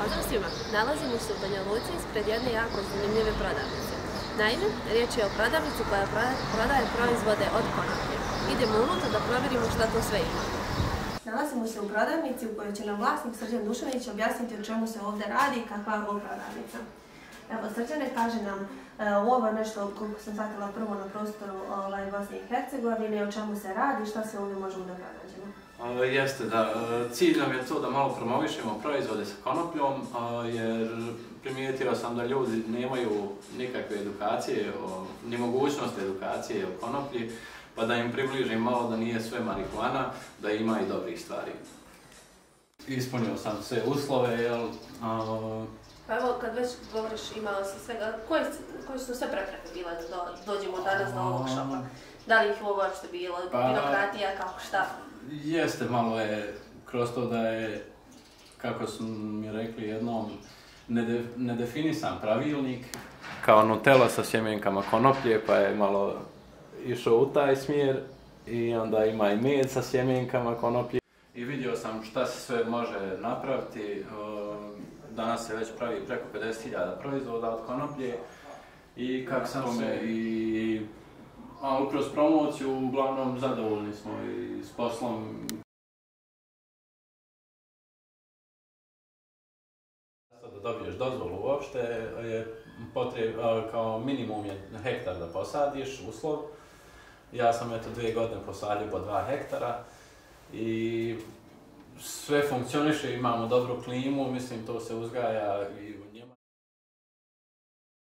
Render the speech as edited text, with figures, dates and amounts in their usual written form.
Pozdrav svima! Nalazimo se u Banja Luci ispred jedne jako zanimljive prodavnice. Naime, riječ je o prodavnici koja prodaje proizvode od konoplje. Idemo unutra da provjerimo šta to sve ima. Nalazimo se u prodavnici u kojoj će nam vlasnik Srđan Dušanić objasniti o čemu se ovdje radi i kakva je ovo prodavnica. Evo, Srđane, kaže nam, ovo je nešto, koliko sam shvatila, prvo na prostoru Bosne i Hercegovine, o čemu se radi, šta se ovdje možemo da pronađemo. Jeste, da. Cilj nam je to da malo promovišemo proizvode sa konopljom, jer primijetio sam da ljudi nemaju nikakve edukacije, ni mogućnosti edukacije o konoplji, pa da im približim malo da nije sve marihuana, da ima i dobrih stvari. Ispunio sam sve uslove, jel? Pa evo, kad već govoriš imao si svega, koje su sve prepreke bile da dođemo danas do ovog šopa? Da li ih ovo uopšte bilo, birokratija, kako šta? Jeste, malo je kroz to da je, kako su mi rekli jednom, nedefinisan pravilnik, kao Nutella sa sjemenkama konoplje, pa je malo išao u taj smjer i onda ima i med sa sjemenkama konoplje. I vidio sam šta se sve može napraviti. Danas se već pravi preko 50.000 proizvoda od konoplje i kako sam se i kroz promociju uglavnom zadovoljni smo i s poslom. Da dobiješ dozvolu uopšte je kao minimum je hektar da posadiš, uslov. Ja sam eto 2 godine posadio po 2 hektara i sve funkcioniše, imamo dobru klimu, mislim to se uzgaja i